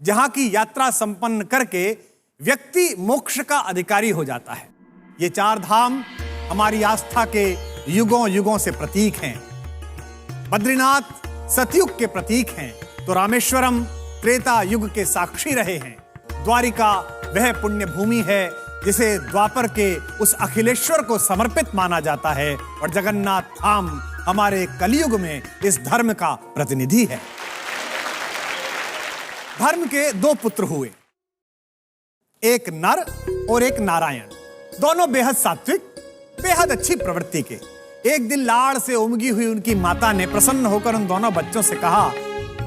जहां की यात्रा संपन्न करके व्यक्ति मोक्ष का अधिकारी हो जाता है। ये चार धाम हमारी आस्था के युगों युगों से प्रतीक हैं। बद्रीनाथ सतयुग के प्रतीक हैं तो रामेश्वरम त्रेता युग के साक्षी रहे हैं। द्वारिका वह पुण्य भूमि है जिसे द्वापर के उस अखिलेश्वर को समर्पित माना जाता है और जगन्नाथ धाम हमारे कलयुग में इस धर्म का प्रतिनिधि है। धर्म के दो पुत्र हुए, एक नर और एक नारायण। दोनों बेहद सात्विक, बेहद अच्छी प्रवृत्ति के। एक दिन लाड़ से उमगी हुई उनकी माता ने प्रसन्न होकर उन दोनों बच्चों से कहा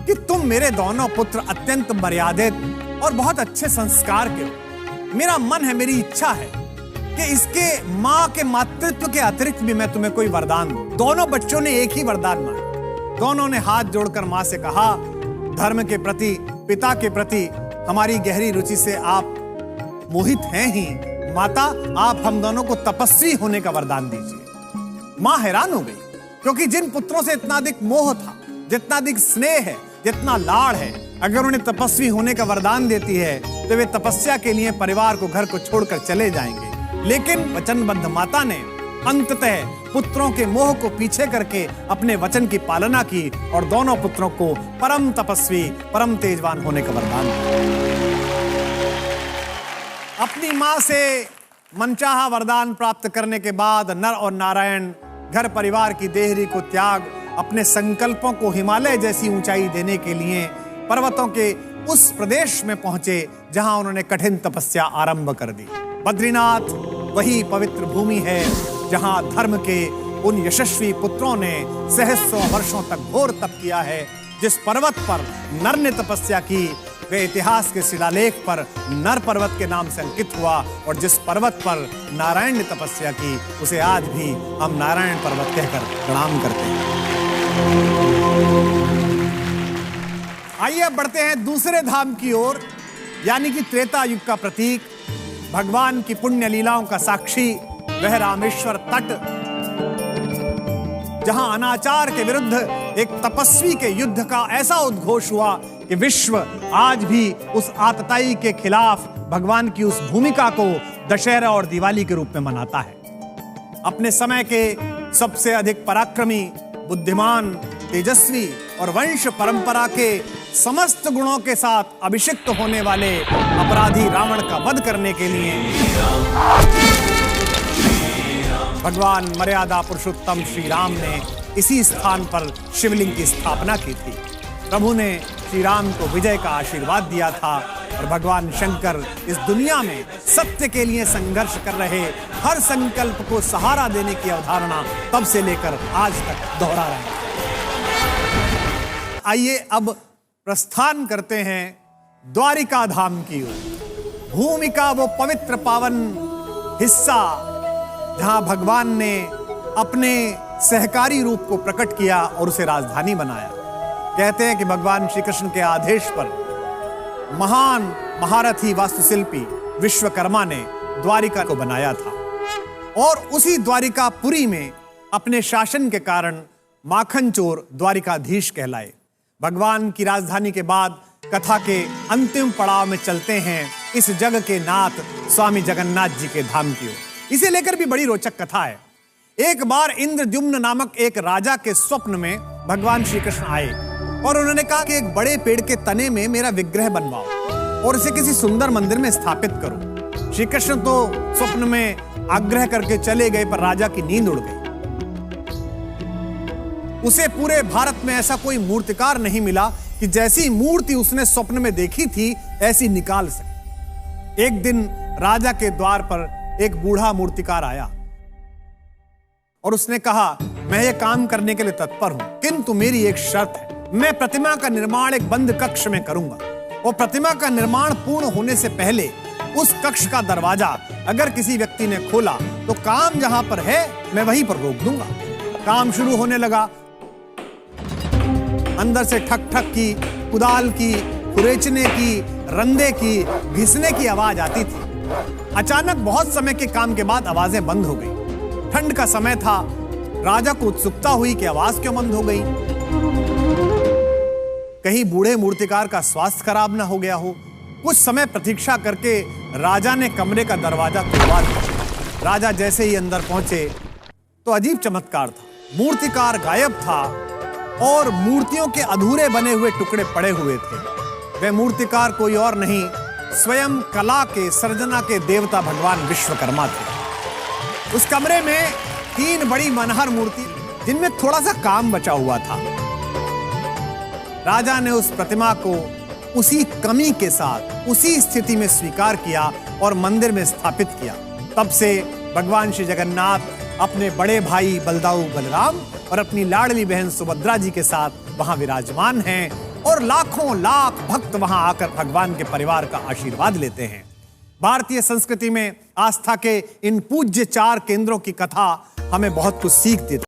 कि तुम मेरे दोनों पुत्र अत्यंत मर्यादित और बहुत अच्छे संस्कार के हो। मेरा मन है, मेरी इच्छा है कि इसके मां के मातृत्व के अतिरिक्त भी मैं तुम्हें कोई वरदान दूं। दोनों बच्चों ने एक ही वरदान मांगा। दोनों ने हाथ जोड़कर मां से कहा, धर्म के प्रति, पिता के प्रति हमारी गहरी रुचि से आप मोहित हैं ही। माता, आप हम दोनों को तपस्वी होने का वरदान दीजिए। मां हैरान हो गई, क्योंकि जिन पुत्रों से इतना अधिक मोह था, जितना अधिक स्नेह है, जितना लाड़ है, अगर उन्हें तपस्वी होने का वरदान देती है तो वे तपस्या के लिए परिवार को, घर को छोड़कर चले जाएंगे। लेकिन वचनबद्ध माता ने अंततः पुत्रों के मोह को पीछे करके अपने वचन की पालना की और दोनों पुत्रों को परम तपस्वी, परम तेजवान होने का वरदान दिया। अपनी मां से मनचाहा वरदान प्राप्त करने के बाद नर और नारायण घर परिवार की देहरी को त्याग अपने संकल्पों को हिमालय जैसी ऊंचाई देने के लिए पर्वतों के उस प्रदेश में पहुंचे जहां उन्होंने कठिन तपस्या आरंभ कर दी। बद्रीनाथ वही पवित्र भूमि है जहां धर्म के उन यशस्वी पुत्रों ने सहस्रों वर्षों तक घोर तप किया है। जिस पर्वत पर नर ने तपस्या की वे इतिहास के शिलालेख पर नर पर्वत के नाम से अंकित हुआ और जिस पर्वत पर नारायण ने तपस्या की उसे आज भी हम नारायण पर्वत कहकर प्रणाम करते हैं। आइए अब बढ़ते हैं दूसरे धाम की ओर, यानी कि त्रेता युग का प्रतीक, भगवान की पुण्य लीलाओं का साक्षी वह रामेश्वर तट, जहां अनाचार के विरुद्ध एक तपस्वी के युद्ध का ऐसा उद्घोष हुआ कि विश्व आज भी उस आतताई के खिलाफ भगवान की उस भूमिका को दशहरा और दिवाली के रूप में मनाता है। अपने समय के सबसे अधिक पराक्रमी, बुद्धिमान, तेजस्वी और वंश परंपरा के समस्त गुणों के साथ अभिषिक्त होने वाले अपराधी रावण का वध करने के लिए भगवान मर्यादा पुरुषोत्तम श्री राम ने इसी स्थान पर शिवलिंग की स्थापना की थी। प्रभु ने श्री राम को विजय का आशीर्वाद दिया था और भगवान शंकर इस दुनिया में सत्य के लिए संघर्ष कर रहे हर संकल्प को सहारा देने की अवधारणा तब से लेकर आज तक दोहरा रहे हैं। आइए अब प्रस्थान करते हैं द्वारिका धाम की ओर। भूमि का वो पवित्र पावन हिस्सा जहां भगवान ने अपने सहकारी रूप को प्रकट किया और उसे राजधानी बनाया। कहते हैं कि भगवान श्री कृष्ण के आदेश पर महान महारथी वास्तुशिल्पी विश्वकर्मा ने द्वारिका को बनाया था और उसी द्वारिकापुरी में अपने शासन के कारण माखन चोर द्वारिकाधीश कहलाए। भगवान की राजधानी के बाद कथा के अंतिम पड़ाव में चलते हैं इस जग के नाथ स्वामी जगन्नाथ जी के धाम की ओर। इसे लेकर भी बड़ी रोचक कथा है। एक बार इंद्रद्युम्न नामक एक राजा के स्वप्न में भगवान श्री कृष्ण आए और उन्होंने कहा कि एक बड़े पेड़ के तने में मेरा विग्रह बनवाओ और इसे किसी सुंदर मंदिर में स्थापित करो। श्री कृष्ण तो स्वप्न में आग्रह करके चले गए, पर राजा की नींद उड़ गई। उसे पूरे भारत में ऐसा कोई मूर्तिकार नहीं मिला कि जैसी मूर्ति उसने स्वप्न में देखी थी ऐसी निकाल सके। एक दिन राजा के द्वार पर एक बूढ़ा मूर्तिकार आया और उसने कहा, मैं ये काम करने के लिए तत्पर हूं, किंतु मेरी एक शर्त है। मैं प्रतिमा का निर्माण एक बंद कक्ष में करूंगा और प्रतिमा का निर्माण पूर्ण होने से पहले उस कक्ष का दरवाजा अगर किसी व्यक्ति ने खोला तो काम जहां पर है मैं वहीं पर रोक दूंगा। काम शुरू होने लगा। अंदर से ठक ठक की, कुदाल की, खुरेचने की, रंदे की, घिसने की आवाज आती थी। अचानक बहुत समय के काम के बाद आवाजें बंद हो गई। ठंड का समय था। राजा को उत्सुकता हुई कि आवाज क्यों बंद हो गई। कहीं बूढ़े मूर्तिकार का स्वास्थ्य खराब ना हो गया हो। कुछ समय प्रतीक्षा करके राजा ने कमरे का दरवाजा खुलवा दिया। राजा जैसे ही अंदर पहुंचे तो अजीब चमत्कार था। मूर्तिकार गायब था और मूर्तियों के अधूरे बने हुए टुकड़े पड़े हुए थे। वह मूर्तिकार कोई और नहीं, स्वयं कला के सर्जना के देवता भगवान विश्वकर्मा थे। उस कमरे में 3 बड़ी मनहर मूर्ति जिनमें थोड़ा सा काम बचा हुआ था। राजा ने उस प्रतिमा को उसी कमी के साथ उसी स्थिति में स्वीकार किया और मंदिर में स्थापित किया। तब से भगवान श्री जगन्नाथ अपने बड़े भाई बलदाऊ बलराम और अपनी लाडली बहन सुभद्रा जी के साथ वहां विराजमान हैं और लाखों लाख भक्त वहां आकर भगवान के परिवार का आशीर्वाद लेते हैं। भारतीय संस्कृति में आस्था के इन पूज्य 4 केंद्रों की कथा हमें बहुत कुछ सीख देती है।